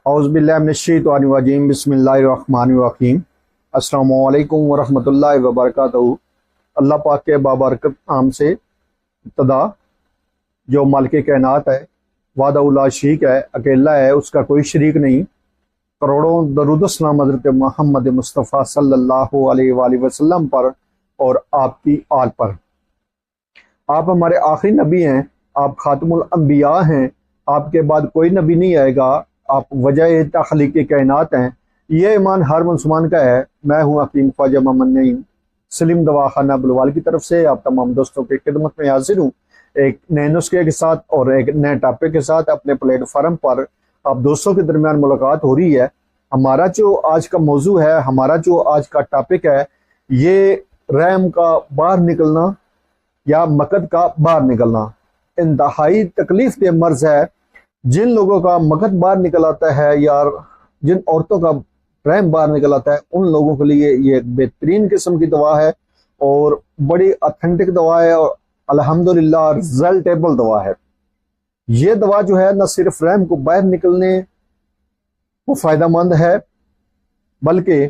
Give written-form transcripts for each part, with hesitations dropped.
औज़ुबिल्लाहि बिस्मिल्लाहिर्रहमानिर्रहीम। अस्सलामु अलैकुम वरहमतुल्लाहि वबरकातुहू। अल्लाह पाक के बाबरकत नाम से इब्तदा। जो मालिक कायनात है, वादा शरीक है, अकेला है, उसका कोई शरीक नहीं। करोड़ों दरूद सलाम हज़रत मोहम्मद मुस्तफ़ा सल्लल्लाहु अलैहि वसल्लम पर और आपकी आल पर। आप हमारे आखिरी नबी हैं, आप खातमुल अंबिया हैं, आपके बाद कोई नबी नहीं आएगा, आप वजह तख्लीक कायनात हैं। ये ईमान हर मुसलमान का है। मैं हूँ हकीम ख्वाजा मोहम्मद नईम सलीम दवाखाना बुलवाल की तरफ से आप तमाम दोस्तों की खिदमत में हाजिर हूँ, एक नए नुस्खे के साथ और एक नए टॉपिक के साथ। अपने प्लेटफार्म पर आप दोस्तों के दरमियान मुलाकात हो रही है। हमारा जो आज का मौजू है, हमारा जो आज का टॉपिक है, ये रहम का बाहर निकलना या मकद का बाहर निकलना। इंतहाई तकलीफ दे मर्ज है। जिन लोगों का मकद बाहर निकल आता है या जिन औरतों का रहम बाहर निकल आता है, उन लोगों के लिए ये एक बेहतरीन किस्म की दवा है और बड़ी ऑथेंटिक दवा है और अल्हम्दुलिल्लाह रिजल्टेबल दवा है। ये दवा जो है न सिर्फ रहम को बाहर निकलने को फायदेमंद है, बल्कि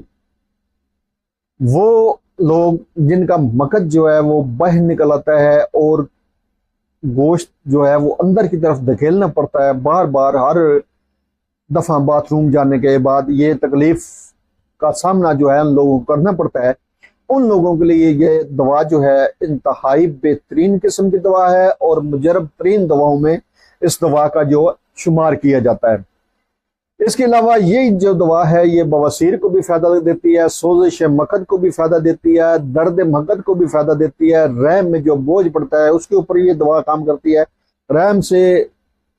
वो लोग जिनका मकद जो है वो बाहर निकल आता है और गोश्त जो है वो अंदर की तरफ धकेलना पड़ता है बार बार, हर दफ़ा बाथरूम जाने के बाद ये तकलीफ का सामना जो है उन लोगों को करना पड़ता है। उन लोगों के लिए ये दवा जो है इंतहाई बेहतरीन किस्म की दवा है और मुजरब तरीन दवाओं में इस दवा का जो शुमार किया जाता है। इसके अलावा ये जो दवा है ये बवासीर को भी फायदा देती है, सोजिश मकद को भी फायदा देती है, दर्द मकद को भी फायदा देती है, रहम में जो बोझ पड़ता है उसके ऊपर ये दवा काम करती है, रहम से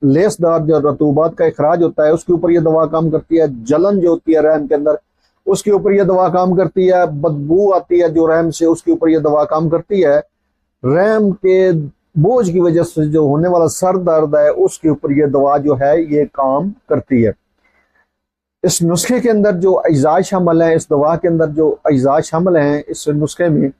लेसदार जो रतूबात का इखराज होता है उसके ऊपर ये दवा काम करती है, जलन जो होती है रहम के अंदर उसके ऊपर ये दवा काम करती है, बदबू आती है जो रहम से उसके ऊपर ये दवा काम करती है, रहम के बोझ की वजह से जो होने वाला सर दर्द है उसके ऊपर ये दवा जो है ये काम करती है। इस नुस्खे के अंदर जो अज्जा शामिल हैं, इस दवा के अंदर जो अज्जा शामिल हैं इस नुस्खे में,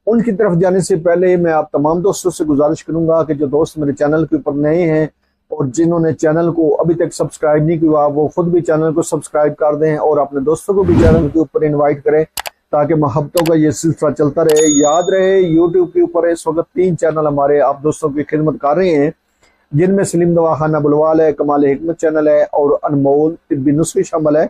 उनकी तरफ जाने से पहले मैं आप तमाम दोस्तों से गुजारिश करूंगा कि जो दोस्त मेरे चैनल के ऊपर नए हैं और जिन्होंने चैनल को अभी तक सब्सक्राइब नहीं किया, वो खुद भी चैनल को सब्सक्राइब कर दें और अपने दोस्तों को भी चैनल के ऊपर इन्वाइट करें ताकि मोहब्बतों का ये सिलसिला चलता रहे। याद रहे यूट्यूब के ऊपर इस वक्त 3 चैनल हमारे आप दोस्तों की खिदमत कर रहे हैं, जिनमें सलीम दवाखाना बुलवाल है, कमाल हिकमत चैनल है और अनमोल तिब्बी नुस्खे शामिल है।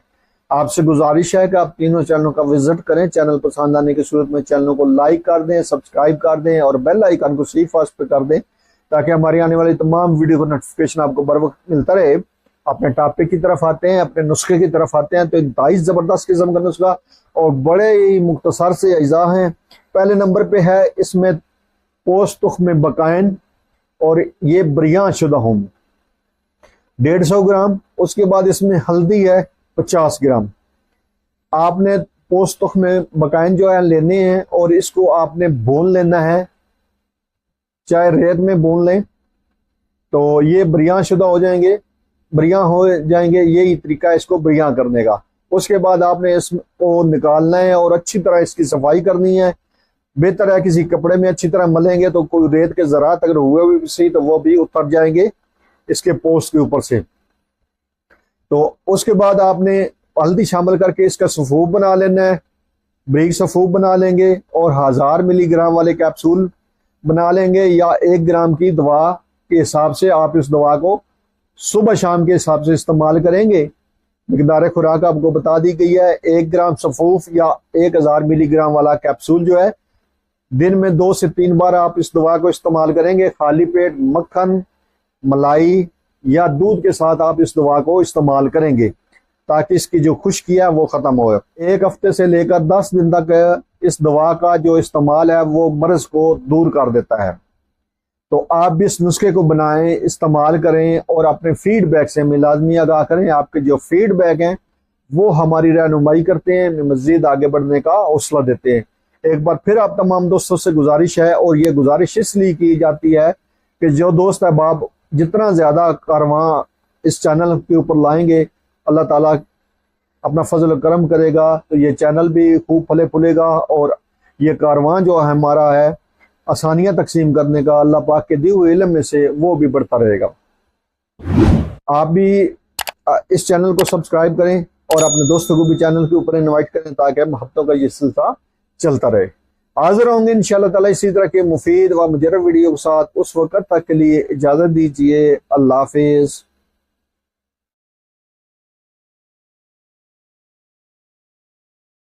आपसे गुजारिश है कि आप तीनों चैनलों का विजिट करें। चैनल पसंद आने की सूरत में चैनलों को लाइक कर दें, सब्सक्राइब कर दें और बेल आइकन को सी फास्ट पे कर दें ताकि हमारी आने वाली तमाम वीडियो को नोटिफिकेशन आपको बर वक्त मिलता रहे। अपने टॉपिक की तरफ आते हैं, अपने नुस्खे की तरफ आते हैं। तो इंतहाई ज़बरदस्त किस्म का नुस्खा और बड़े ही मुख्तसर से अज्जा हैं। पहले नंबर पे है इसमें पोस्त तुख्म बकाइन और ये बरियां शुदा होम 150 ग्राम। उसके बाद इसमें हल्दी है 50 ग्राम। आपने पोस्त तुख्म बकाइन जो है लेने हैं और इसको आपने भून लेना है, चाहे रेत में भून लें तो ये बरियां शुदा हो जाएंगे, बरियां हो जाएंगे। यही तरीका है इसको बरियां करने का। उसके बाद आपने इसको निकालना है और अच्छी तरह इसकी सफाई करनी है। बेहतर है किसी कपड़े में अच्छी तरह मलेंगे तो कोई रेत के ज़रात अगर हुए भी सही तो वो भी उतर जाएंगे इसके पोस्ट के ऊपर से। तो उसके बाद आपने हल्दी शामिल करके इसका सफूफ बना लेना है, ब्रीक सफूफ बना लेंगे और 1000 मिलीग्राम वाले कैप्सूल बना लेंगे या 1 ग्राम की दवा के हिसाब से आप इस दवा को सुबह शाम के हिसाब से इस्तेमाल करेंगे। मिकदार खुराक आपको बता दी गई है। 1 ग्राम सफूफ या 1000 मिलीग्राम वाला कैप्सूल जो है दिन में 2 से 3 बार आप इस दवा को इस्तेमाल करेंगे। खाली पेट मक्खन, मलाई या दूध के साथ आप इस दवा को इस्तेमाल करेंगे ताकि इसकी जो खुश्की है वो ख़त्म हो। 1 हफ्ते से लेकर 10 दिन तक इस दवा का जो इस्तेमाल है वो मर्ज को दूर कर देता है। तो आप भी इस नुस्खे को बनाएं, इस्तेमाल करें और अपने फीडबैक से हमें लाजमी आगाह करें। आपके जो फीडबैक हैं वो हमारी रहनुमाई करते हैं, मज़ीद आगे बढ़ने का हौसला देते हैं। एक बार फिर आप तमाम दोस्तों से गुजारिश है और ये गुजारिश इसलिए की जाती है कि जो दोस्त अहबाब जितना ज़्यादा कारवां इस चैनल के ऊपर लाएंगे, अल्लाह ताला अपना फजल करम करेगा तो ये चैनल भी खूब फले फूलेगा और ये कारवां जो हमारा है आसानियाँ तकसीम करने का अल्लाह पाक के दिए हुए इल्म में से वो भी बढ़ता रहेगा। आप भी اس چینل کو سبسکرائب کریں اور اپنے دوستوں کو بھی چینل کے اوپر انوائٹ کریں تاکہ ہم ہفتوں کا یہ سلسلہ چلتا رہے. حاضر ہوں گے انشاءاللہ تعالی اسی طرح کے مفید و مجرب ویڈیو کے ساتھ. اس وقت تک کے لیے اجازت دیجیے. اللہ حافظ.